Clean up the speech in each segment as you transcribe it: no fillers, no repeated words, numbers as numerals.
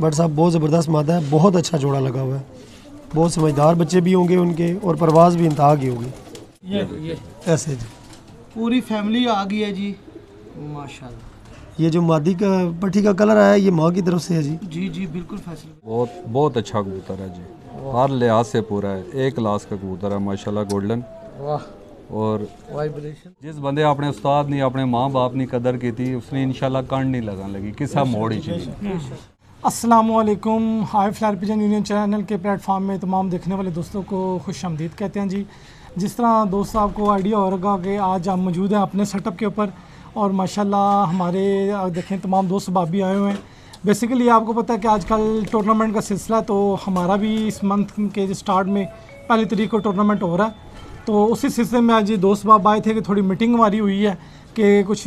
But साहब बहुत ज़बरदस्त मादा है, बहुत अच्छा जोड़ा लगा हुआ है, बहुत समझदार बच्चे भी होंगे उनके और परवाज़ भी इंतहा की होगी। ये ऐसे जी पूरी फैमिली आ गई है जी माशाल्लाह। ये जो मादी का पट्टी का कलर आया है ये माँ की तरफ से है जी। जी जी बिल्कुल फैसल। बहुत बहुत अच्छा कबूतर है जी, हर लिहाज से पूरा है, एक क्लास का कबूतर है माशाल्लाह गोल्डन। वाह और वाइब्रेशन। जिस बंदे अपने उस्ताद ने अपने माँ बाप ने कदर की थी उसने इंशाल्लाह कांड नहीं लगाने लगी, किसा मोड़ ही चाहिए। अस्सलामुअलैकुम, हाय फ्लायर पिजन यूनियन चैनल के प्लेटफॉर्म में तमाम देखने वाले दोस्तों को खुश आमदीद कहते हैं जी। जिस तरह दोस्त आपको आइडिया हो रहा कि आज हम मौजूद हैं अपने सेटअप के ऊपर और माशाल्लाह हमारे देखें तमाम दोस्त बाब भी आए हुए हैं। बेसिकली आपको पता है कि आजकल टूर्नामेंट का सिलसिला, तो हमारा भी इस मंथ के स्टार्ट में 1 तारीख को टूर्नामेंट हो रहा है, तो उसी सिलसिले में आज ये दोस्त बाब आए थे कि थोड़ी मीटिंग हमारी हुई है कि कुछ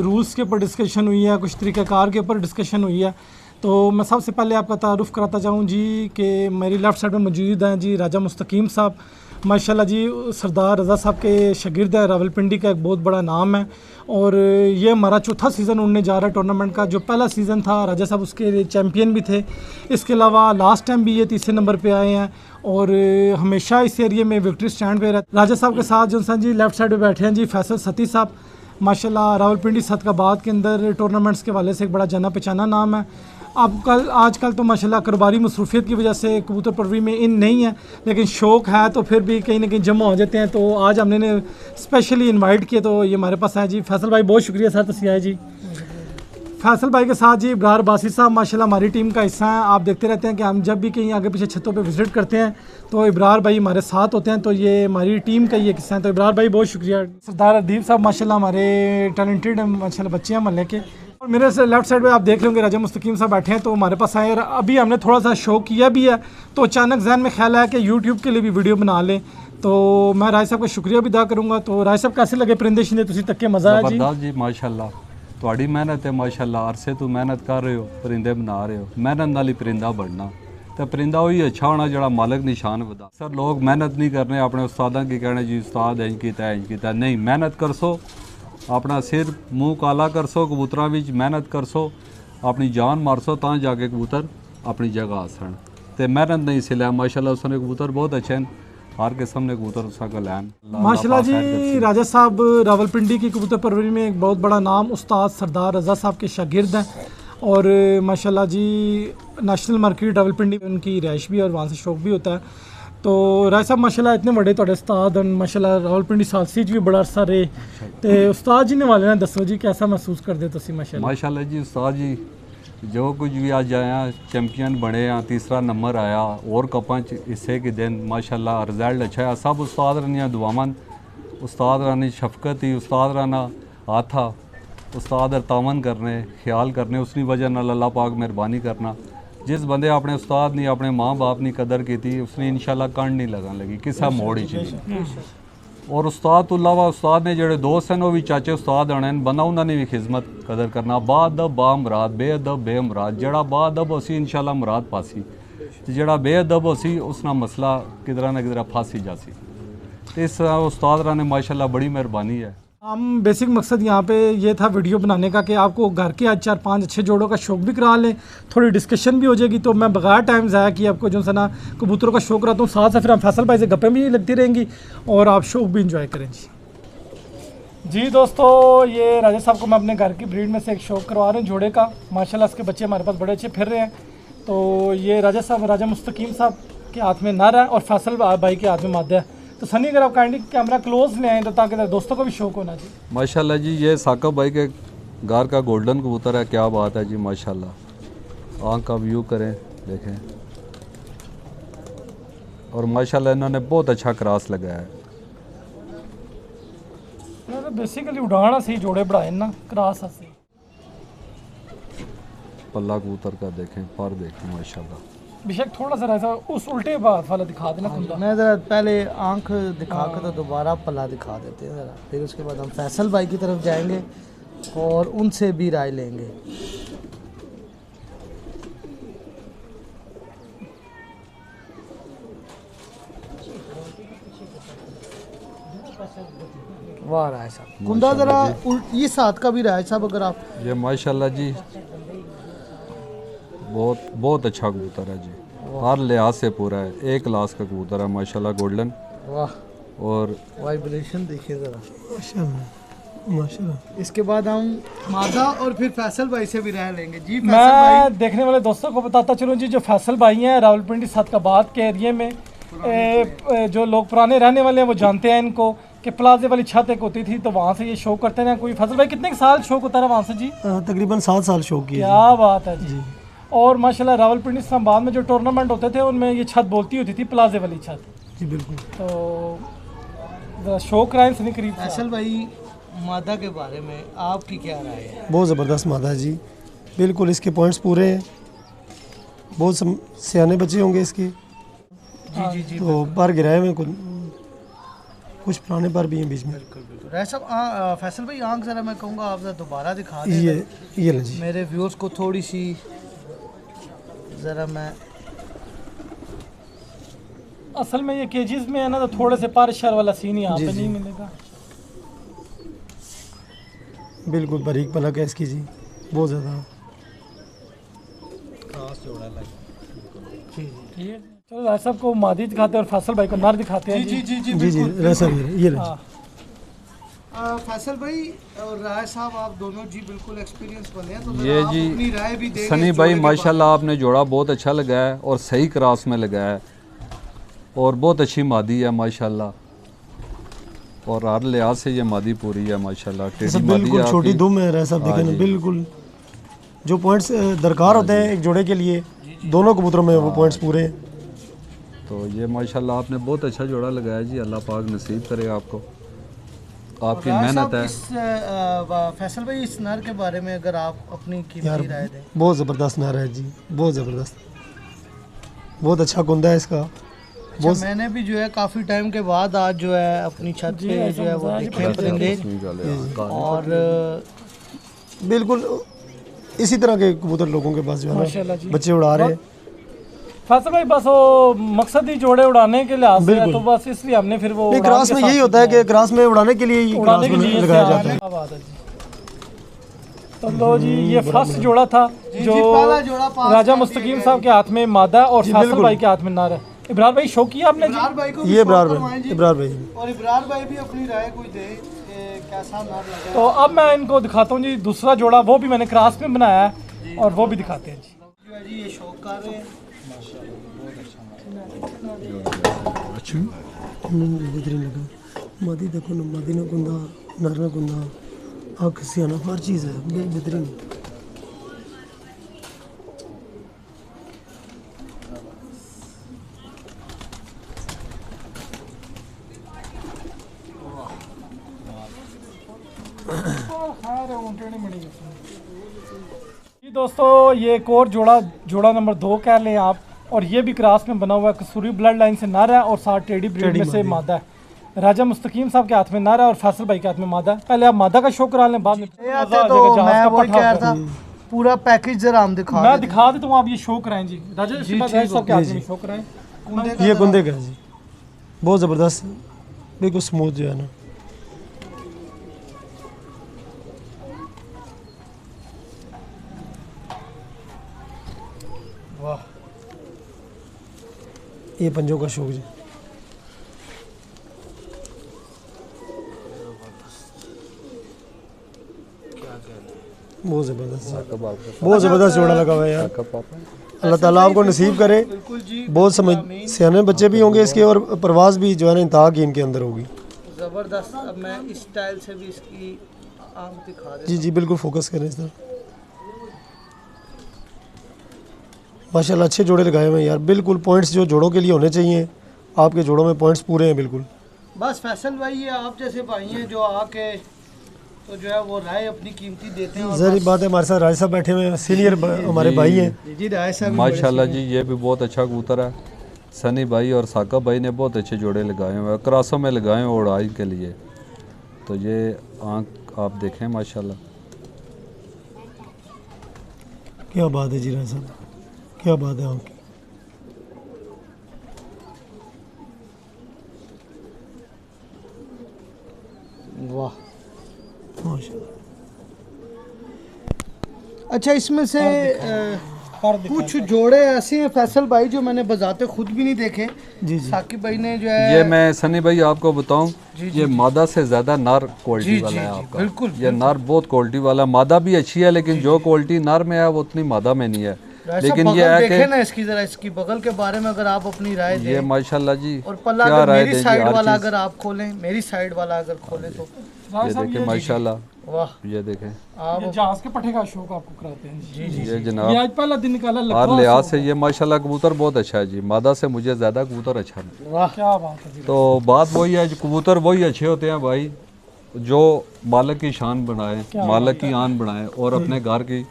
रूल्स के ऊपर डिस्कशन हुई है, कुछ तरीक़ाकार के ऊपर डिस्कशन हुई है। तो मैं सबसे पहले आपका तारुफ़ कराता जाऊँ जी कि मेरी लेफ़्ट साइड में मौजूद हैं जी राजा मुस्तकीम साहब, माशाल्लाह जी सरदार रज़ा साहब के शागिर्द है, रावलपिंडी का एक बहुत बड़ा नाम है और ये हमारा चौथा सीज़न उड़ने जा रहा है टूर्नामेंट का। जो पहला सीज़न था राजा साहब उसके चैम्पियन भी थे, इसके अलावा लास्ट टाइम भी ये तीसरे नंबर पे आए हैं और हमेशा इस एरिए में विक्ट्री स्टैंड पे रहते। राजा साहब के साथ जो जी लेफ़्ट साइड पर बैठे हैं जी फैसल सती साहब, माशाल्लाह रावलपिंडी सदकाबाद के अंदर टूर्नामेंट्स के वाले से एक बड़ा जाना पहचाना नाम है। अब आजकल तो माशाल्लाह कारोबारी मसरूफियत की वजह से कबूतर परवरी में इन नहीं है, लेकिन शौक़ है तो फिर भी कहीं ना कहीं जमा हो जाते हैं। तो आज हमने स्पेशली इनवाइट किए तो ये हमारे पास है जी फैसल भाई, बहुत शुक्रिया सर तसी आए जी। फैसल भाई के साथ जी इब्रार बासी साहब माशाल्लाह हमारी टीम का हिस्सा हैं। आप देखते रहते हैं कि हम जब भी कहीं आगे पीछे छतों पे विज़िट करते हैं तो इब्रार भाई हमारे साथ होते हैं, तो ये हमारी टीम का ये हिस्सा है। तो इब्रार भाई बहुत शुक्रिया। सरदार अदीब साहब माशाल्लाह हमारे टैलेंटेड माशाल्लाह बच्चे हैं महल्ले के। और मेरे से लेफ्ट साइड पे आप देख लेंगे राजा मुस्तकीम साहब बैठे हैं, तो हमारे पास आए। अभी हमने थोड़ा सा शो किया भी है तो अचानक जहन में ख्याल आया कि यूट्यूब के लिए भी वीडियो बना लें, तो मैं राय साहब का शुक्रिया भी अदा करूँगा। तो राय साहब कैसे लगे परिंदे शिंदे तुसी तक के मज़ा है जी? जबरदस्त जी माशाल्लाह, ਤੁਹਾਡੀ मेहनत है माशाल्लाह, अरसे तो मेहनत कर रहे हो, परिंदे बना रहे हो, मेहनत नाल ही परिंदा बनना, तो परिंदा वही अच्छा होना जड़ा मालिक निशान बता। सर लोग मेहनत नहीं करने, अपने उस्तादा की कहने जी उस्ताद इंज कीता, नहीं मेहनत कर सो, अपना सिर मुँह काला कर सो, कबूतरा भी मेहनत कर सो, अपनी जान मार सो, तां जाके कबूतर अपनी जगह आसन। तो मेहनत नहीं सिला माशाल्लाह, उसने कबूतर बहुत अच्छे हैं, हर किस्म ने कबूतर उसका कलैन माशाल्लाह जी। राजा साहब रावलपिंडी की कबूतर परवरी में एक बहुत बड़ा नाम उस्ताद सरदार रज़ा साहब के शागिर्द हैं और माशाल्लाह जी नेशनल मार्केट रावलपिंडी में उनकी रिहाइश भी है और वहाँ से शौक भी होता है। तो राय साहब माशाल्लाह इतने बड़े तुहाडे उस्ताद और माशाल्लाह रावलपिंडी सालसी भी बड़ा अरसा रहे, तो उस्ताद जी ने वाले ने दसो जी कैसा महसूस करते तुसी? माशाल्लाह जी उस्ताद जी जो कुछ भी आज आया चैम्पियन बने हैं, तीसरा नंबर आया और कपां हिस्से के दिन माशाल्लाह रिजल्ट अच्छा है। सब उस्ताद रनिया दुआवन, उस्ताद रानी शफकत ही, उस्ताद राना आथा, उस्ताद तावन करने ख्याल करने, उसकी वजह नाल अल्लाह पाक मेहरबानी करना। जिस बंदे अपने उस्ताद ने अपने माँ बाप ने कदर की थी उसने इंशाल्लाह कांड नहीं लगाने लगी, किसा मोड़ ही चाहिए। और उस्ताद तो अलावा उस्ताद ने जोड़े दोस्त हैं वो भी चाचे उस्ताद आने बंदा उन्होंने भी खिदमत कदर करना। बाअदब बा मुराद, बेअदब बे मुराद, जड़ा बाअदब होसी इंशाल्लाह मुराद पासी, तो जड़ा बेअदब होसी उसना मसला किधरा ना किधरा फांसी जासी। तो इस उस्ताद ने माशाल्लाह बड़ी मेहरबानी है। हम बेसिक मकसद यहाँ पे ये था वीडियो बनाने का कि आपको घर के आज 4-5 अच्छे जोड़ों का शौक़ भी करा लें, थोड़ी डिस्कशन भी हो जाएगी। तो मैं बगैर टाइम ज़ाया कि आपको जो है ना कबूतरों का शौक़ कराता हूँ, साथ साथ फिर हम फैसल भाई से गप्पें भी लगती रहेंगी और आप शौक़ भी इंजॉय करें जी। दोस्तों ये राजा साहब को मैं अपने घर की ब्रीड में से एक शौक़ करवा रहे हैं जोड़े का, माशाल्लाह इसके बच्चे हमारे पास बड़े अच्छे फिर रहे हैं। तो ये राजा साहब राजा मुस्तकीम साहब के हाथ में नर है और फैसल भाई के हाथ में मादा है। तो सनी अगर आप काइंडली कैमरा क्लोज ले आएँ तो ताकि दोस्तों को भी शौक होना चाहिए। माशाल्लाह जी ये साकिब भाई के घर का गोल्डन कबूतर है, क्या बात है जी माशाल्लाह। आँख का व्यू करें देखें, और माशाल्लाह इन्होंने बहुत अच्छा क्रॉस लगाया है। बेसिकली उड़ाना सही जोड़े बढ़ाए ना क्रॉस से। पल्ला कबूतर का देखें, पर देखें माशाल्लाह। बेशक थोड़ा सा ऐसा उस उल्टे बात वाला दिखा देना कुंदा। मैं ज़रा पहले आंख दिखा कर तो दोबारा पल्ला दिखा देते हैं ज़रा, फिर उसके बाद हम फैसल भाई की तरफ जाएंगे और उनसे भी राय लेंगे। वाह राय साहब, कुंदा ज़रा ये साथ का भी राय साहब अगर आप। ये माशाल्लाह जी बहुत बहुत अच्छा कबूतर है जी, हर लिहाज से पूरा है, एक क्लास का कबूतर है माशाल्लाह, गोल्डन। वाह, और वाइब्रेशन देखिए ज़रा। माशाल्लाह माशाल्लाह। इसके बाद हम मादा और फिर फैसल भाई से भी राय लेंगे। जी फैसल भाई, मैं देखने वाले दोस्तों को बताता चलूँ जी, जो फैसल भाई हैं रावलपिंडी सदकाबाद के एरिए में, जो लोग पुराने रहने वाले हैं वो जानते हैं इनको, कि प्लाजे वाली छत एक होती थी तो वहाँ से ये शो करते हैं। कोई फैसल भाई कितने साल शौक होता है वहाँ से जी? तकरीबन 7 साल शौक किया क्या बात है जी। और माशाल्लाह रावलपिंडी इस्लामाबाद में जो टूर्नामेंट होते थे उनमें ये छत बोलती होती थी, प्लाजे वाली छत। जी बिल्कुल। तो ज़रा शो कराएं सनी करीब से। फैसल भाई मादा के बारे में आपकी क्या राय है? बहुत ज़बरदस्त मादा है जी, बिल्कुल इसके पॉइंट्स पूरे हैं, बहुत सियाने बच्चे होंगे इसके। जी जी जी, तो पर गिराए में कुछ पुराने पर भी हैं बीच में। बिल्कुल बिल्कुल। राय साहब, फैसल भाई आंख ज़रा मैं कहूँगा आप ज़रा दोबारा दिखा दें ये लें जी। मेरे व्यूअर्स को थोड़ी सी, ज़रा मैं असल में ये केजीज में है ना, तो थोड़े से पर शर वाला सीन यहाँ जी, पे जी। नहीं मिलेगा। बिल्कुल बारीक पलक है इसकी जी, बहुत ज़्यादा। ठीक है, चलो राय साहब को मादी दिखाते हैं और फैसल भाई को नर दिखाते हैं जी। जी जी जी जी रैसा ये लें। हाँ, फैसल भाई और राय साहब आप दोनों जी बिल्कुल एक्सपीरियंस बने हैं, तो ये आप जी अपनी राय भी देंगे सनी इस भाई जोड़े के माशाल्लाह आपने जोड़ा बहुत अच्छा लगाया है और सही क्रॉस में लगाया है और बहुत अच्छी मादी है माशाल्लाह, और हर लिहाज से ये मादी पूरी है माशाल्लाह। सब टेढ़ी मादी बिल्कुल है छोटी आपकी। दुम है रैसा, देखें ना बिल्कुल जो पॉइंट्स दरकार होते हैं एक जोड़े के लिए, दोनों कबूतरों में वो पॉइंट्स पूरे हैं। तो ये माशाल्लाह आपने बहुत अच्छा जोड़ा लगाया जी, अल्लाह पाक नसीब करे आपको, आपकी राय मेहनत साहब, है। फैसल भाई इस नर के बारे में अगर आप अपनी कीमती राय दें। बहुत ज़बरदस्त नारा है जी, बहुत ज़बरदस्त, बहुत अच्छा कुंदा है इसका। अच्छा, मैंने भी जो है काफ़ी टाइम के बाद आज जो है अपनी छत पे जो है वो देखे परिंदे, और बिल्कुल इसी तरह के कबूतर लोगों के पास जो है माशाल्लाह जी। ना बच्चे उड़ा रहे हैं। फैसल भाई बस वो मकसद ही जोड़े उड़ाने के लिहाज से है, बिल्कुल। तो बस इसलिए हमने फिर वो नहीं, उड़ान क्रास के में साथ यही होता है कि क्रास में उड़ाने के लिए ही उड़ाने क्रास के लिए में लगाया जाता है। क्या बात है जी। तो लो जी, ये फर्स्ट जोड़ा था जो पहला जोड़ा पास राजा कर मुस्तकीम दिया साहब के हाथ में मादा और फैसल बिल्कुल। भाई के हाथ में नार है। इब्रार भाई शो किया आपने जी? इब्रार भाई को भी ये शौक इब्रार करवाएं भाई, जी। इब्रार भाई और इब्रार भाई भी अपनी राय कोई दे कि कैसा नर लगा। तो अब मैं इनको दिखाता हूँ जी दूसरा जोड़ा, वो भी मैंने क्रास में बनाया है और वो भी दिखाते हैं जी। जो है जी ये शौक कर रहे हैं। बेहतरीन लगा। मादी देखो ना, मादी ना कुंदा, नर ना कुंदा, आँख सियाना हर चीज़ है बेहतरीन। जी दोस्तों, ये एक और जोड़ा नंबर 2 कह लें आप, और ये भी क्रास में बना हुआ है, कसूरी ब्लड लाइन से नर है और साथ टेढ़ी ब्रीड में से मादा है। राजा मुस्तकीम साहब के हाथ में नर है और फैसल भाई के हाथ में मादा है। पहले आप मादा का शो करा लें, बाद में ये आते तो मैं वही कह रहा था, पूरा पैकेज जरा हम दिखा मैं देते दिखा देता हूँ, आप ये शो कराएं जी। राजा इसके बाद राजा साहब के हाथ में शो कराएं। ये कुंदे का है जी, बहुत ज़बरदस्त, बिल्कुल स्मूथ जो है ना। वाह, ये पंजों का शौक जी, बहुत ज़बरदस्त, बहुत ज़बरदस्त जोड़ा लगा हुआ है यार। अल्लाह ताला आपको नसीब करे, बिल्कुल जी, बहुत समझ सियाने बच्चे भी होंगे इसके और परवाज़ भी जो है ना इंतहा की इनके अंदर होगी। ज़बरदस्त। अब मैं इस स्टाइल से भी इसकी आंख दिखा देता जी जी बिल्कुल फोकस करें इस तरह। माशाल्लाह अच्छे जोड़े लगाए हुए हैं यार, बिल्कुल पॉइंट्स जो जोड़ों के लिए होने चाहिए, आपके जोड़ों में पॉइंट्स पूरे हैं बिल्कुल। बस फैसल भाई, ये आप जैसे भाई हैं जो आके तो जो है वो राय अपनी कीमती देते हैं। और ज़ाहिर बात है हमारे साथ राज साहब बैठे हुए हैं, सीनियर हमारे भाई हैं। जी राय साहब माशाल्लाह जी, ये भी बहुत अच्छा कबूतर है। सनी भाई और साकब भाई ने बहुत अच्छे जोड़े लगाए हुए हैं, क्रॉसों में लगाए हुए उड़ाई के लिए। तो ये आँख आप देखें माशाल्लाह, क्या बात है जी राज साहब, क्या बात है आपकी। वाह। माशाल्लाह। अच्छा, इसमें से पर दिखा कुछ जोड़े ऐसे हैं फैसल भाई जो मैंने बजाते खुद भी नहीं देखे। जी जी साकिब भाई ने जो है ये मैं सनी भाई आपको बताऊं, ये मादा से ज़्यादा नर क्वालिटी वाला है आपका। बिल्कुल, ये नर बहुत क्वालिटी वाला, मादा भी अच्छी है लेकिन जो क्वालिटी नर में है वो उतनी मादा में नहीं है। लेकिन ये है देखे कि ना इसकी जरा इसकी बगल के बारे में अगर आप अपनी राय ये दें। माशाल्लाह जी और पल्ला क्या अगर राय मेरी दें जी, साइड हर वाला चीज़। अगर आप खोलें, मेरी साइड वाला अगर खोलें तो ये देखें माशाल्लाह, वाह। ये देखें आप ये जहाज के पट्टे का शौक आपको कराते हैं जी। जी जी ये ये जनाब आज पहला दिन निकाला हर लखवा लिहाज से ये माशाल्लाह कबूतर बहुत अच्छा है जी। मादा से मुझे ज़्यादा कबूतर अच्छा है। वाह। क्या बात है जी। तो बात वही है, कबूतर वही अच्छे होते हैं भाई जो मालिक की शान बनाए, मालिक की आन बनाए और अपने घर की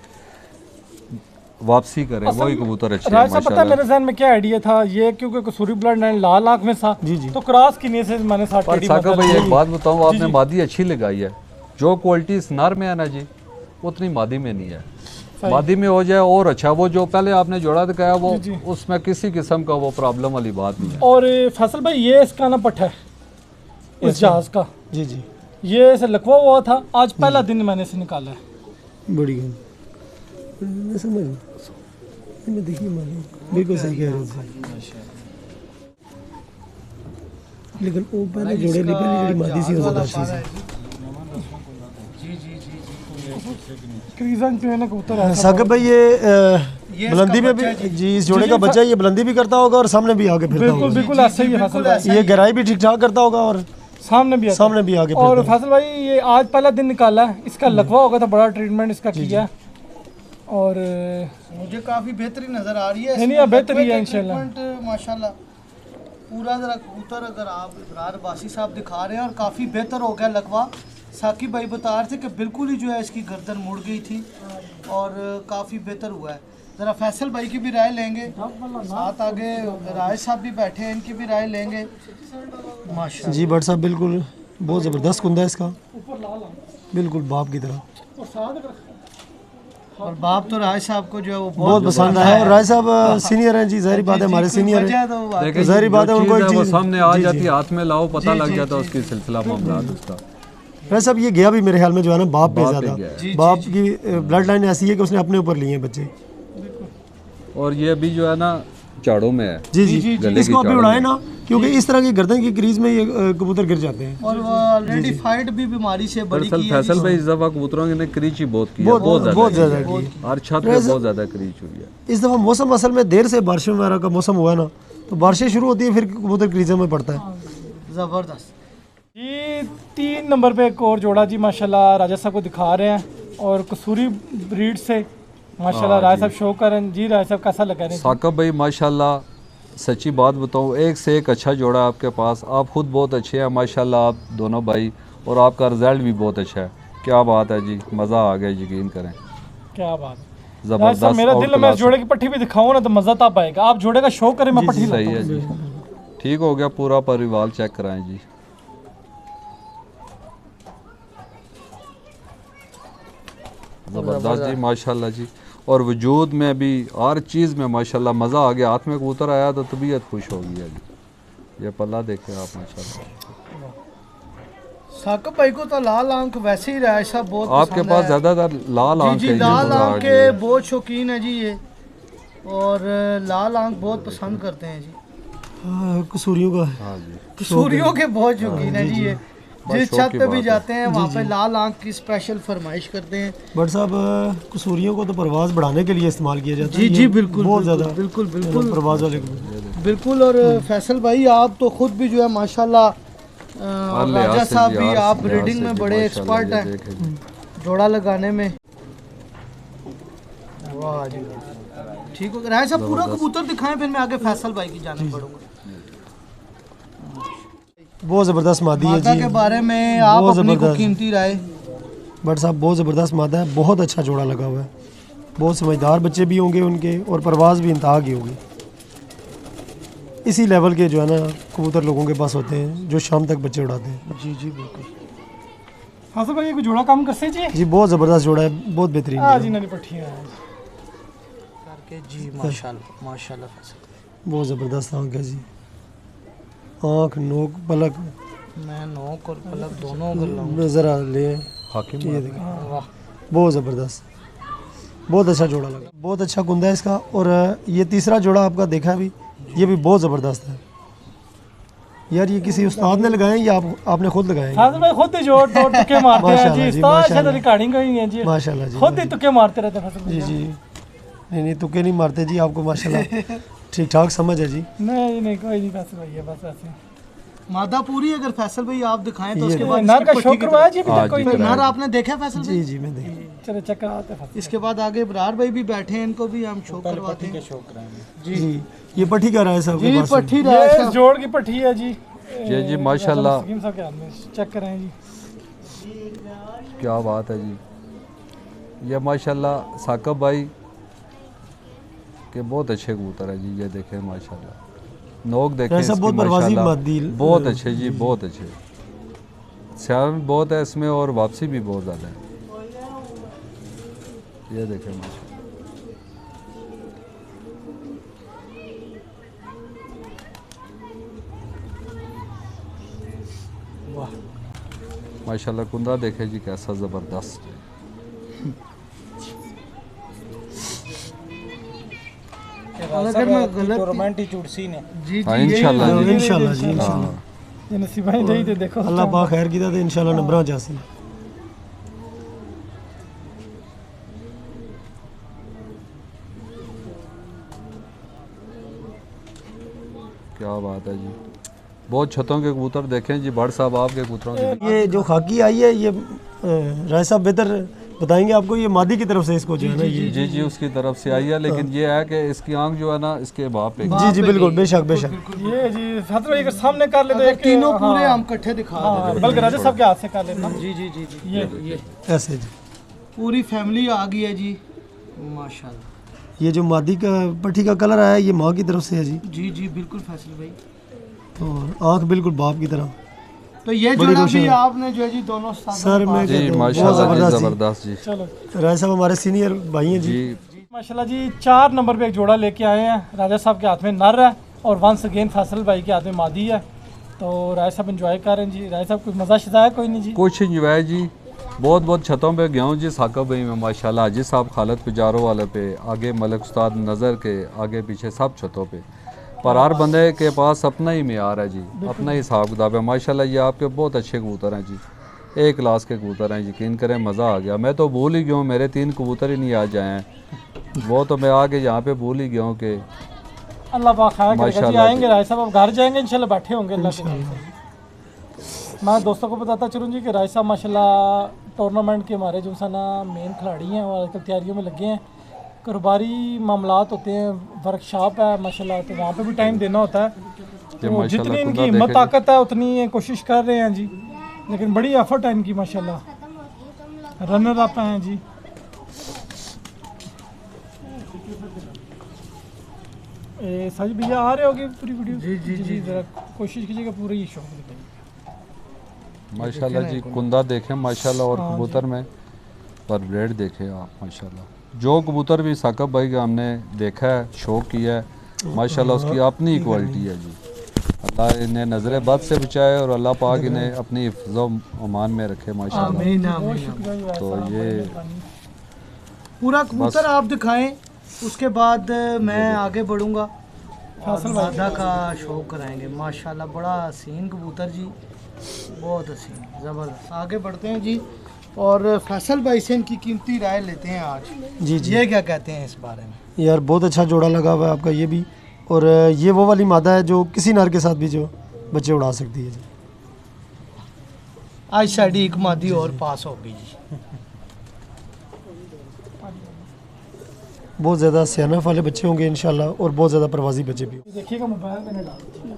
वापसी करें, वही कबूतर अच्छे हैं राज साहब पता है माशाल्लाह। मेरे जहन में क्या आइडिया था, ये क्योंकि कसूरी ब्लड लाइन लाल आंख में था जी जी। तो क्रॉस की नीयत से मैंने साथ पर टेडी साका बदल भाई ली। एक बात बताऊं, आपने मादी अच्छी लगाई है। जो क्वालिटी इस नर में है ना जी, उतनी मादी में नहीं है। मादी में हो जाए और अच्छा, वो जो पहले आपने जोड़ा दिखाया वो उसमें किसी किस्म का वो प्रॉब्लम वाली बात नहीं है। और फैसल भाई ये इसका ना पट्टा है इस जहाज का, जी जी ये इसे लखवा हुआ था, आज पहला दिन मैंने इसे निकाला है। बड़ी गल मैं समझ गया। मैं देखिए मालूम बिल्कुल सही कह रहे थे, लेकिन वो पहले जोड़े ली पहले ਜਿਹੜੀ मादी सी वो ज़्यादा अच्छी सी। क्रीजन पे ना कबूतर है साकिब भाई ये बुलंदी में भी जी, इस जोड़े का बच्चा ये बुलंदी भी करता होगा और सामने भी आगे फिरता बिल्कुल होगा। बिल्कुल ऐसे ही है फैसल भाई, ये गहराई भी ठीक ठाक करता होगा और सामने भी आता है। सामने भी आगे और फिरता फैसल भाई ये आज पहला दिन निकाला है, इसका लकवा होगा था, बड़ा ट्रीटमेंट इसका किया है। और मुझे काफी बेहतरीन नजर आ रही है। नहीं, अब बेहतरी है इंशाल्लाह। ट्रीटमेंट माशाल्लाह पूरा जरा कबूतर अगर आप इकरार बासी साहब दिखा रहे हैं और काफी बेहतर हो गया लकवा। साकिब भाई बता रहे थे कि बिल्कुल ही जो है इसकी गर्दन मुड़ गई थी और काफी बेहतर हुआ है। जरा फैसल भाई की भी राय लेंगे, साथ आगे राय साहब भी बैठे हैं, इनकी भी राय लेंगे। माशाल्लाह जी भट्ट साहब बिल्कुल बहुत ज़बरदस्त कुंदा है इसका, बिल्कुल बाप की तरह। और बाप तो राय साहब को जो है वो बहुत पसंद आया। और राय साहब सीनियर हैं जी, जाहिर बात है हमारे सीनियर हैं, देखें ज़ाहिर बात है जो उनको चीज़ एक है वो चीज़ सामने आ जाती है, हाथ में लाओ पता लग जाता है उसकी सिलसिला मामला उसका। राय साहब ये गया भी मेरे ख्याल में जो है ना बाप पे बाप पे ज़्यादा, गया बाप की ब्लड लाइन ऐसी है कि उसने अपने ऊपर लिए हैं बच्चे। और ये अभी जो है ना चाड़ों में है। जी जी गले इसको की अभी चाड़ों उड़ाए में। ना, क्योंकि इस तरह की गर्दन की क्रीज में ये कबूतर गिर जाते हैं। और वो ऑलरेडी फाइट भी बीमारी से बड़ी दरअसल की है। फैसल भाई इस दफ़ा कबूतरों ने क्रीच ही बहुत की है, बहुत बहुत ज़्यादा ज़्यादा की। हर छत पे बहुत ज़्यादा क्रीच हुई है। इस दफ़ा मौसम असल में देर से बारिशों वगैरह का मौसम हुआ ना, तो बारिशें शुरू होती है फिर कबूतर क्रीजों में पड़ता है। जबरदस्त। ये 3 नंबर पे एक और जोड़ा जी माशाल्लाह राजा साहब को दिखा रहे हैं, और कसूरी ब्रीड से माशाल्लाह राय साहब शो कर रहे हैं जी। राय साहब कैसा लगा रहे हैं? साकिब भाई माशाल्लाह सच्ची बात बताऊं, एक से एक अच्छा जोड़ा आपके पास, आप खुद बहुत अच्छे हैं माशाल्लाह आप दोनों भाई, और आपका रिजल्ट भी बहुत अच्छा है। क्या बात है जी, मज़ा आ गया, यकीन करें क्या बात है। राय ज़बरदस्त। साहब मेरा दिल है मैं जोड़े की पट्टी भी दिखाऊं ना तो मज़ा तब आएगा। आप जोड़े का शो करें, मैं पट्टी सही लाता है जी, ठीक हो गया, पूरा परिवार चेक कराएं जी। ज़बरदस्त जी माशाल्लाह जी। और वजूद में भी हर चीज़ में माशाल्लाह मज़ा आ गया। हाथ में कबूतर आया तो तबीयत खुश हो गई है जी। ये पल्ला देखें आप माशाल्लाह। साकिब भाई को तो लाल आंख वैसे ही राय साहब बहुत आपके पसंद पास है। ज़्यादातर लाल आंख जी है, ये लाल बता आंख के दिए। बहुत शौकीन है जी ये, और लाल आंख बहुत पसंद करते हैं जी। कसूरियों का हाँ जी, कसूरियों के बहुत शौकीन है जी ये। जिस शौक छत की पे बात भी है। जाते हैं वहाँ पे लाल आंख की स्पेशल फरमाइश करते हैं। भट्ट साहब कसूरियों को तो परवाज़ बढ़ाने के लिए इस्तेमाल किया जाता है। जी ये जी बिल्कुल बहुत बिल्कुल, ज़्यादा बिल्कुल बिल्कुल परवाज़ वाले कबूतर। बिल्कुल। और फैसल भाई आप तो खुद भी जो है माशाल्लाह, और लिहाज राजा से साहब जी, भी हर आप लिहाज ब्रीडिंग से में जी, बड़े माशाल्लाह, एक्सपर्ट ये हैं देखें जी। जोड़ा लगाने में। वाह जी ठीक हो गया। राय साहब पूरा कबूतर दिखाएं, फिर मैं आगे फैसल भाई की जाने बढ़ूंगा। बहुत ज़बरदस्त मादी है मादा जी। के बारे में आप बहुत अपनी को ज़बरदस्त। कीमती राय। भट्ट साहब बहुत ज़बरदस्त मादा है, बहुत अच्छा जोड़ा लगा हुआ है, बहुत समझदार बच्चे भी होंगे उनके, और परवाज़ भी इंतहा की होगी। इसी लेवल के जो है ना कबूतर लोगों के पास होते हैं जो शाम तक बच्चे उड़ाते हैं। जी जी बिल्कुल। हाँ सर भाई ये कोई जोड़ा काम कर से जी। जी बहुत ज़बरदस्त जोड़ा है, बहुत बेहतरीन हाँ जोड़ा जी है। नरी पट्टी है। करके जी माशाल्लाह माशाल्लाह फैसल। बहुत ज़बरदस्त आँख है जी, आँख नोक पलक मैं नोक और पलक दोनों कर लाऊं। ज़रा ले हाकिम ये देखें, वाह बहुत ज़बरदस्त। बहुत अच्छा जोड़ा लगा, बहुत अच्छा कुंदा है इसका। और ये तीसरा जोड़ा आपका देखा अभी, ये भी बहुत ज़बरदस्त है यार। ये किसी उस्ताद ने लगाए हैं या आपने खुद लगाए हैं? फाजिल भाई खुद ही जोड़ तोड़ तुक्के मारते हैं माशाल्लाह जी, जी, उस्ताद शायद माशाल्लाह। रिकॉर्डिंग हुई है जी, माशाल्लाह जी, खुद ही तुक्के मारते रहते हैं फाजिल जी भाई। जी, नहीं तुक्के नहीं मारते जी, आपको माशाल्लाह ठीक ठाक समझ है जी। नहीं नहीं कोई नहीं फाजिल भाई, है बस ऐसे। मादा पूरी अगर फैसल भाई आप दिखाएं तो ये उसके बाद नर का इसकी शौक पट्टी की करवाया जी अभी हाँ तक कोई जी, नहीं। तरफ- नर आपने देखा फैसल जी भाई? जी मैं देख, चलो चेक कराते हैं इसके बाद आगे इब्रार भाई भी बैठे हैं, इनको भी हम शो करवाते हैं जी ये पट्टी क्या रहा है साहब के जी। पास? पट्टी ये रहा इस जोड़ की पट्टी है जी। जी माशाल्लाह, सकीम साहब के हाथ में चेक करें जी। क्या बात है जी। ये माशाल्लाह साकब भाई के बहुत अच्छे कबूतर है जी। ये देखें माशाल्लाह, नोक देखें ऐसा इसकी बहुत परवाज़ी माशाल्लाह, मादी बहुत अच्छे जी, बहुत अच्छे। स्याम बहुत है इसमें और वापसी भी बहुत ज़्यादा है। ये देखें माशाल्लाह, माशाल्लाह कुंदा देखे जी कैसा ज़बरदस्त है। अगर मैं गलत रोमांटिक चुड़सी ने जी हाँ जी यही इंशाल्लाह जी, इंशाल्लाह जी, इंशाल्लाह हाँ ये नसीबाई दई ते देखो अल्लाह पा खैर कीता ते इंशाल्लाह नंबरां जासी। क्या बात है जी। बहुत छतों के कबूतर देखें जी, भट्ट साहब आपके कबूतरों के ये जो खाकी आई है ये राय साहब बेहतर बताएंगे आपको, ये मादी की तरफ से इसको जो है ना ये जी जी उसकी तरफ से आई है, लेकिन ये है कि इसकी आंख जो है ना इसके बाप पे जी जी बिल्कुल बेशक बेशक। ये जी फातिल भाई अगर सामने कर ले तो अगर एक तीनों हाँ, पूरे हम इकट्ठे दिखा हाँ, दें। बल्कि राजा साहब के हाथ से कर लेना जी जी जी जी ये ऐसे जी पूरी फैमिली आ गई है जी माशाल्लाह। ये जो मादी का पट्टी का कलर आया है ये माँ की तरफ से है जी, जी जी बिल्कुल फैसल भाई। और आंख बिल्कुल बाप की तरह। तो ये बड़ी जोड़ा रोशन भी है। आपने जो है जी दोनों साथ सर मैं जी कहता हूँ, बहुत माशाल्लाह जी, ज़बरदस्त ज़बरदस्त जी। चलो जी। राय साहब हमारे सीनियर भाई हैं जी। जी माशाल्लाह जी 4 नंबर पे एक जोड़ा लेके आए हैं। राजा साहब के हाथ में नर है और वंस अगेन फैसल भाई के हाथ में मादी है। तो राय साहब एंजॉय कर रहे हैं जी। राय साहब कुछ मज़ा शजा है कोई नहीं जी? कुछ इंजॉय जी, बहुत बहुत छतों पे गया हूँ जी साकब भाई में माशाल्लाह। हाजी साहब खालद पिजारो वाले पे, आगे मलिक उस्ताद नज़र के आगे पीछे सब छतों पे, पर हर बंदे के पास अपना ही मेयार है जी, अपना ही हिसाब किताब है माशाल्लाह। ये आपके बहुत अच्छे कबूतर हैं जी, एक क्लास के कबूतर हैं, यकीन करें मज़ा आ गया। मैं तो भूल ही गया हूँ, मेरे 3 कबूतर ही नहीं आज आए हैं, वो तो मैं आगे यहाँ पे भूल ही गया हूँ कि अल्लाह पाक खैर करेगा जी। माशाल्लाह आएंगे राय साहब, अब घर जाएंगे इंशाल्लाह, बैठे होंगे अल्लाह के नाम से। मैं दोस्तों को बताता चलूँ जी कि राय साहब माशाल्लाह टूर्नामेंट के हमारे जो सा ना मेन खिलाड़ी हैं और आजकल तैयारियों में लगे हैं। कारोबारी मामलात होते हैं, वर्कशॉप है माशाल्लाह, तो वहाँ पे भी टाइम देना होता है। तो माशाल्लाह जितनी इनकी खुदा हिम्मत देखे ताकत है उतनी ये कोशिश कर रहे हैं जी, लेकिन बड़ी एफर्ट है इनकी माशाल्लाह। रनर अप हैं जी। सच भैया आ रहे होगे पूरी वीडियो? जी जी जी ज़रा कोशिश कीजिएगा पूरा ये शौक दिखाइए माशाल्लाह जी। कुंदा देखें माशाल्लाह और कबूतर में पर ब्रेड देखें आप माशाल्लाह। जो कबूतर भी साकब भाई का हमने देखा है, शौक किया है माशाल्लाह, उसकी अपनी क्वालिटी है जी। अल्लाह इन्हें नज़र बद से बचाए और अल्लाह पाक इन्हें अपनी हिफ्ज़ो अमान में रखे माशाल्लाह। आमीन बहुत आमीन। शुक्रिया जी। तो ऐसा ये मेहरबानी। पूरा कबूतर आप दिखाएं, उसके बाद मैं आगे बढ़ूंगा और मादा का शो कराएंगे। माशाल्लाह बड़ा हसीन कबूतर जी, बहुत हसीन ज़बरदस्त। आगे बढ़ते हैं जी और फैसल भाई से इनकी कीमती राय लेते हैं आज। जी जी ये क्या कहते हैं इस बारे में? यार बहुत अच्छा जोड़ा लगा हुआ है आपका ये भी, और ये वो वाली मादा है जो किसी नर के साथ भी जो बच्चे उड़ा सकती है जी। आज साड़ी एक मादी और पास हो गई जी। बहुत ज़्यादा सियानफ वाले बच्चे होंगे इंशाल्लाह, और बहुत ज़्यादा प्रवासी बच्चे भी। ये देखिएगा मोबाइल मैंने डाल दिया।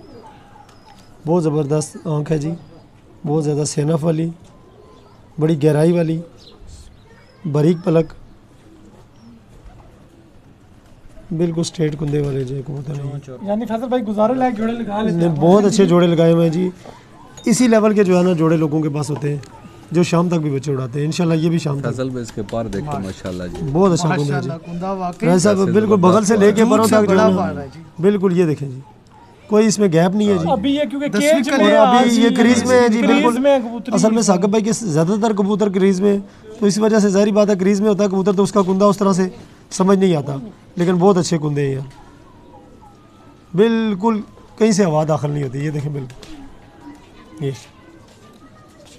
बहुत ज़बरदस्त आँख है जी, बहुत ज़्यादा सियानफ वाली, बड़ी गहराई वाली, बारीक पलक, बिल्कुल स्ट्रेट कुंदे वाले जो कबूतर हैं। यानी फैसल भाई गुजारे लायक जोड़े लगा लेते ने हैं। बहुत अच्छे जोड़े लगाए हुए हैं जी। इसी लेवल के जो है ना जोड़े लोगों के पास होते हैं जो शाम तक भी बच्चे उड़ाते हैं। इंशाल्लाह ये भी शाम तक। फैसल में इसके पार देखें माशाल्लाह जी। बहुत अच्छा कुंदा है जी। माशाल्लाह कुंदा वाकई राय साहब बिल्कुल बगल से लेके दूध परों से तक जो बड़ा है पार है ना, जी। बिल्कुल ये देखें जी कोई इसमें गैप नहीं है जी। अभी ये क्योंकि 10वीं केज कली में और अभी आज ये क्रीज में है जी, क्रीज बिल्कुल। में कबूतरी असल में साकिब भाई के ज़्यादातर कबूतर क्रीज में, तो इस वजह से ज़ाहिर बात है क्रीज में होता है कबूतर, तो उसका कुंदा उस तरह से समझ नहीं आता, लेकिन बहुत अच्छे कुंदे हैं यार, बिल्कुल कहीं से हवा दाखिल नहीं होती। ये देखें बिल्कुल ये।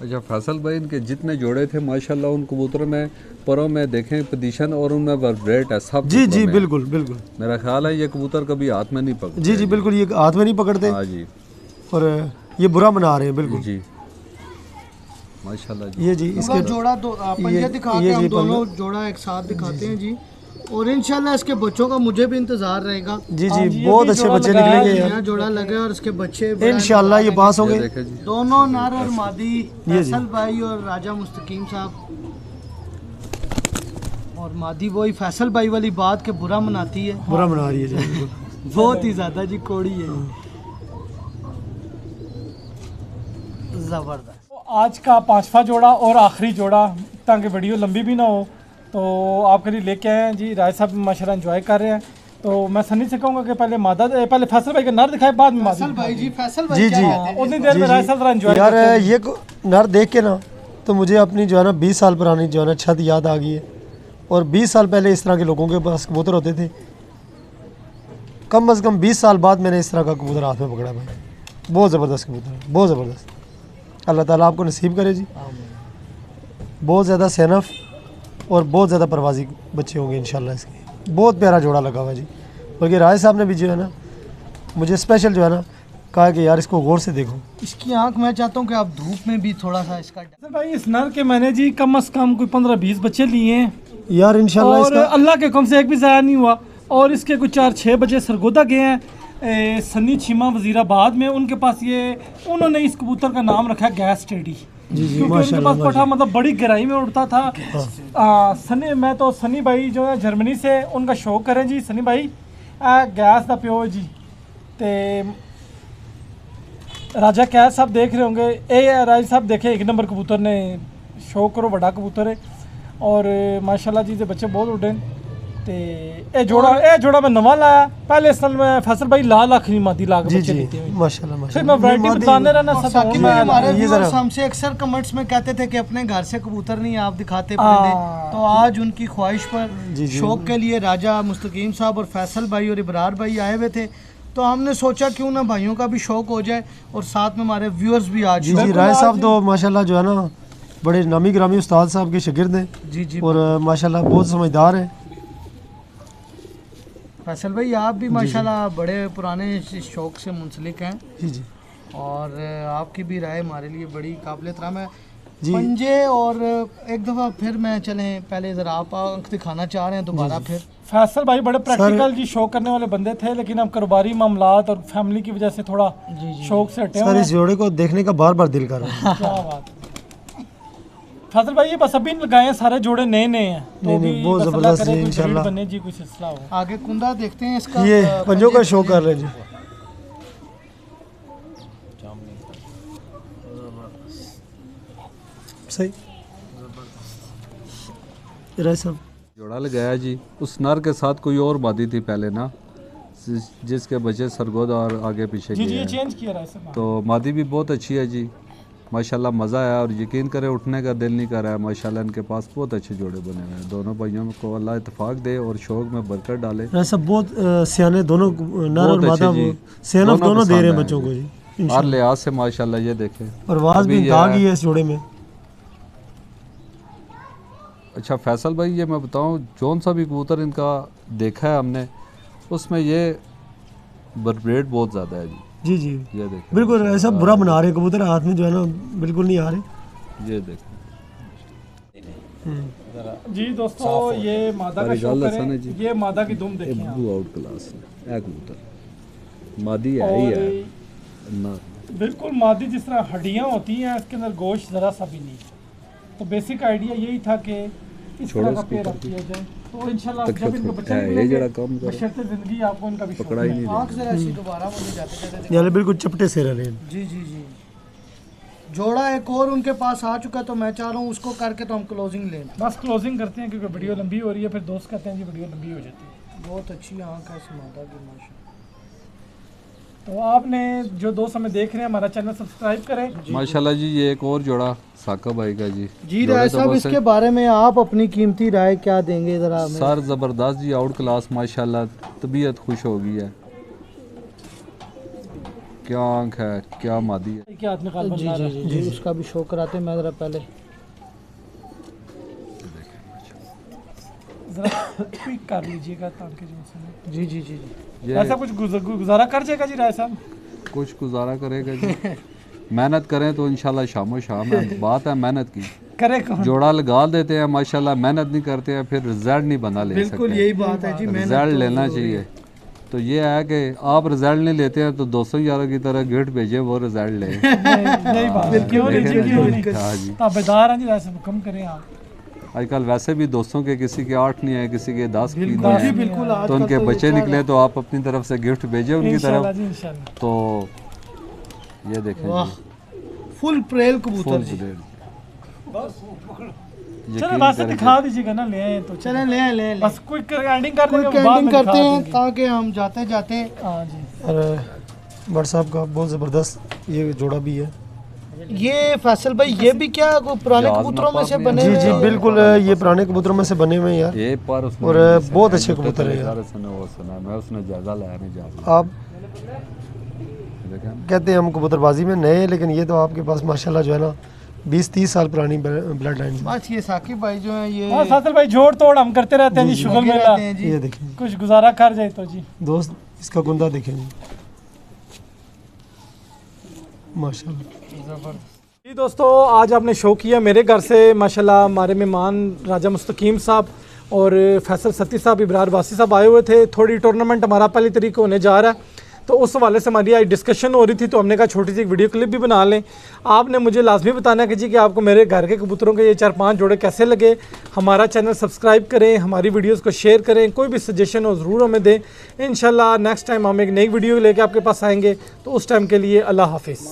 अच्छा फैसल भाई, इनके जितने जोड़े थे माशाल्लाह उन कबूतरों में परों में देखें पोजीशन और उनमें वर्ब्रेट है सब जी कबूतरों जी में। बिल्कुल बिल्कुल। मेरा ख्याल है ये कबूतर कभी हाथ में नहीं पकड़ते। जी जी बिल्कुल, ये हाथ में नहीं पकड़ते हाँ जी और ये बुरा बना रहे हैं बिल्कुल। जी माशाल्लाह जी। ये जी पूरा इसके जोड़ा दो पंजे दिखा के ये हम जी दोनों जोड़ा एक साथ दिखाते हैं जी, और इंशाल्लाह इसके बच्चों का मुझे भी इंतजार रहेगा। जी हाँ जी जी, बहुत अभी अच्छे जोड़ा बच्चे लगाया निकलेंगे नया यार जोड़ा लगे और इसके बच्चे बड़ा इंशाल्लाह, ये पास होंगे। ये देखे जी दोनों नर और मादी, ये जी। फैसल भाई और राजा मुस्तकीम साहब। और मादी वही फैसल भाई वाली बात के बुरा मनाती है, बुरा बना रही है जी बिल्कुल। बहुत ही ज्यादा जी, कोड़ी है जबरदस्त। तो आज का 5वां जोड़ा और आखिरी जोड़ा, ताकि वीडियो लंबी भी ना हो, तो आपके लिए लेके आए हैं जी। राय साहब माशाल्लाह एंजॉय कर रहे हैं, तो मैं सनी से कहूँगा कि पहले फैसल भाई का नर दिखाए, बाद में मादी। फैसल भाई जी, फैसल भाई जी, क्या जी। कहते हैं? उतनी देर में राय साहब एंजॉय यार ये नर देख के ना तो मुझे अपनी जो है ना 20 साल पुरानी जो है ना छत याद आ गई है। और 20 साल पहले इस तरह के लोगों के पास कबूतर होते थे, कम से कम 20 साल बाद मैंने इस तरह का कबूतर हाथ में पकड़ा भाई। बहुत ज़बरदस्त कबूतर है, बहुत ज़बरदस्त। अल्लाह ताला आपको नसीब करे जी। बहुत ज़्यादा सैनफ और बहुत ज़्यादा परवाजी बच्चे होंगे इंशाल्लाह इसके। बहुत प्यारा जोड़ा लगा हुआ जी। बल्कि राय साहब ने भी जो है ना मुझे स्पेशल जो है ना कहा कि यार इसको गौर से देखो। इसकी आंख मैं चाहता हूँ कि आप धूप में भी थोड़ा सा इसका फैसल भाई इस नर के मैंने जी कम से कम कोई 15-20 बच्चे लिए हैं, यार इंशाल्लाह और इसका अल्लाह के हुक्म से एक भी ज़ाया नहीं हुआ। और इसके कुछ 4-6 बच्चे सरगोदा गए हैं सन्नी चीमा वजीराबाद में, उनके पास ये उन्होंने इस कबूतर का नाम रखा है गैस टेडी, जी जी क्योंकि उनके माशाल्लाह पास पठा मतलब बड़ी गहराई में उड़ता था। सनी भाई जो है जर्मनी से, उनका शौक करें जी सनी भाई गैस का प्यो जी। ते राजा कैद साहब देख रहे होंगे, ए राज साहब देखे एक नंबर कबूतर ने, शौक करो बड़ा कबूतर है और माशाल्लाह जी से बच्चे बहुत उड़े। ते ए जोड़ा मैं नवा लाया, पहले इस साल में फैसल भाई लाल आखिरी मादी ला के जी बच्चे जी देते हुए, माशाल्लाह फिर माशाल्लाह। मैं वैरायटी मादी- बताने रहना और सब साकिब मैं भाई हमारे ये व्यूअर्स जरा- हमसे अक्सर कमेंट्स में कहते थे कि अपने घर से कबूतर नहीं आप दिखाते हाँ। परिंदे, तो आज उनकी ख्वाहिश पर जी, जी। शौक के लिए राजा मुस्तकीम साहब और फैसल भाई और इब्रार भाई आए हुए थे, तो हमने सोचा क्यों ना भाइयों का भी शौक हो जाए और साथ में हमारे व्यूअर्स भी आज जी जी राय साहब तो माशाल्लाह जो है ना बड़े नामी ग्रामी उस्ताद साहब के शागिर्द हैं जी जी। और माशाल्लाह बहुत समझदार हैं। फैसल भाई आप भी माशाल्लाह बड़े पुराने इस शौक से मुंसलिक हैं, जी जी और आपकी भी राय हमारे लिए बड़ी काबिल एहतराम है जी। पंजे। और एक दफ़ा फिर मैं चलें, पहले ज़रा आप आंख दिखाना चाह रहे हैं दोबारा फिर। फैसल भाई बड़े प्रैक्टिकल जी शौक करने वाले बंदे थे, लेकिन अब कारोबारी मामलात और फैमिली की वजह से थोड़ा शौक से हटे सर हुए इस जोड़े को देखने का बार बार दिल कर रहा है। हैं। क्या बात है। फैसल भाई ये बस अभी लगाए हैं, सारे जोड़े नए नए हैं, तो नहीं, भी नहीं, बहुत बस अल्लाह ज़बरदस्त करे है कोई इंशाल्लाह। ब्रीड बने जी, कोई सिलसिला हो। आगे कुंदा देखते हैं इसका। ये पंजों का पंजे- शौक कर रहे हैं जी। सही राय साहब जोड़ा लगाया जी। उस नर के साथ कोई और मादी थी पहले ना, जिसके बच्चे सरगोदा और आगे पीछे जी गए जी ये हैं। चेंज किया रहा है सर। तो मादी भी बहुत अच्छी है जी माशाल्लाह, मज़ा आया और यकीन करें उठने का दिल नहीं कर रहा है। माशाल्लाह इनके पास बहुत अच्छे जोड़े बने हुए हैं। दोनों भाइयों को अल्लाह इत्तेफाक दे और शौक में बरकत डाले। राय साहब बहुत सियाने दोनों नर और बहुत अच्छे मादा जी। सियानफ दोनों दे रहे हैं पसंद बच्चों को हैं जी हर इंशाल्लाह। लिहाज से माशाल्लाह। ये देखें और आवाज़ भी अभी ये दाग है। ही है इस जोड़े में। अच्छा फैसल भाई ये मैं बताऊं, जौन सा भी कबूतर इनका देखा है हमने उसमें ये बर्ब्रेड बहुत ज़्यादा है जी। जी जी ये देखें बिल्कुल ऐसा बुरा बना रहे कबूतर, हाथ में जो है ना बिल्कुल नहीं आ रहे। ये देखें जी दोस्तों ये मादा का सारी शौक गल दस्सां ना करें, जी। ये मादा की दुम ये देखें आप। ब्लू आउट क्लास है कबूतर, मादी है ही है ना। बिल्कुल मादी जिस तरह हड्डियाँ होती हैं, इसके अंदर गोश्त ज़रा सा भी नहीं। तो बेसिक आइडिया यही था कि इस छोड़ो तरह का इसको पेड़ ऊपर किया जाए, तो इंशाल्लाह तक जब इनके तो बच्चे है, ये मिलेंगे जरा कम करो। बशर्ते ज़िंदगी आपको इनका भी शौक पकड़ा ही है। नहीं आंख दे। जरा ऐसी दोबारा मुझे जाते जाते यानी बिल्कुल चपटे से रह रहे हैं। जी जी जी। जोड़ा एक और उनके पास आ चुका, तो मैं चाह रहा हूँ उसको करके तो हम क्लोजिंग लें। बस क्लोजिंग करते हैं क्योंकि वीडियो लंबी हो रही है, फिर दोस्त कहते हैं जी वीडियो लंबी हो जाती है। बहुत अच्छी आंख है इस मादा की माशा। तो आपने जो दोस्त हमें देख रहे हैं हमारा चैनल सब्सक्राइब करें। माशाल्लाह जी ये एक और जोड़ा साका भाई का जी। जी जोड़े राय तो साहब, बस इसके बारे में आप अपनी कीमती राय क्या देंगे ज़रा हमें? सर ज़बरदस्त जी, आउट क्लास माशाल्लाह, तबीयत खुश हो गई है। क्या आंख है, क्या मादी है। क्या हाथ में काल जी जी जी जी उसका भी शो कराते हैं। मैं ज़रा पहले जरा क्विक कर लीजिएगा ताकि जो सुने। जी जी जी जी ये ऐसा कुछ गुजारा कर जाएगा जी राय साहब। कुछ गुजारा करेगा जी। मेहनत करें तो इंशाल्लाह शामो शाम है। बात है मेहनत की। करे कौन? जोड़ा लगा देते हैं माशाल्लाह, मेहनत नहीं करते हैं फिर रिजल्ट नहीं बना ले बिल्कुल सकते। यही बात है जी। रिजल्ट लेना चाहिए। तो ये है कि आप रिजल्ट नहीं लेते हैं तो 200 यारों की तरह गिफ्ट भेजे, वो रिजल्ट लें। नहीं बात क्यों नहीं जी, क्यों नहीं। हाँ जी। ताबेदार हैं जी राय साहब, कम करें आप। आजकल वैसे भी दोस्तों के किसी के 8 नहीं है, किसी के 10 की नहीं जी है, बिल्कुल। आज तो उनके बच्चे निकले तो आप अपनी तरफ से गिफ्ट भेजे उनकी इंशाल्लाह तरफ। जी इंशाल्लाह। तो ये देखें वाह, जी, फुल प्रेल कबूतर फुल जी। ब्लेड। चलो यकीन बस करें दिखा दीजिएगा ना, ले आए तो चलें ले ले बस क्विक एंडिंग कर देंगे, कोई बाद कैंडिंग में करते दिखा हैं देंगे। ताकि हम जाते जाते। हाँ जी। और भट्ट साहब का बहुत ज़बरदस्त ये जोड़ा भी है। ये फैसल भाई, ये भी क्या कोई पुराने जहाज कबूतरों में से नपास बने जी हुए जी हैं? बिल्कुल, ये पुराने कबूतरों में से बने हुए हैं यार। ये पर उसने और जैसे बहुत अच्छे कबूतर कबूतर हैं थे, यार। सारे सुने वो सुना, मैं उसने जायजा लाया नहीं जायजा। आप देखें कहते हैं हम कबूतरबाजी में नए हैं, लेकिन ये तो आपके पास माशाल्लाह जो है ना 20-30 साल पुरानी ब्लड लाइन है। बस ये साकिब भाई जो है ये हाँ फासिल भाई, जोड़ तोड़ हम करते रहते हैं जी, शुगर लगे मेला। रहते हैं जी। ये देखें कुछ गुजारा कर जाए तो जी। दोस्त, इसका गुंदा देखें जी, माशाल्लाह। जी दोस्तों, आज आपने शो किया मेरे घर से माशाल्लाह। हमारे मेहमान राजा मुस्तकीम साहब और फैसल सत्ती साहब, इब्रार बासी साहब आए हुए थे। थोड़ी टूर्नामेंट हमारा पहली तारीख को होने जा रहा है, तो उस हवाले से हमारी आज डिस्कशन हो रही थी, तो हमने कहा छोटी सी एक वीडियो क्लिप भी बना लें। आपने मुझे लाजमी बताना कि जी कि आपको मेरे घर के कबूतरों के ये 4-5 जोड़े कैसे लगे। हमारा चैनल सब्सक्राइब करें, हमारी वीडियोस को शेयर करें, कोई भी सजेशन हो ज़रूर हमें दें। इंशाल्लाह नेक्स्ट टाइम हम एक नई वीडियो लेके आपके पास आएंगे, तो उस टाइम के लिए अल्लाह हाफिज़।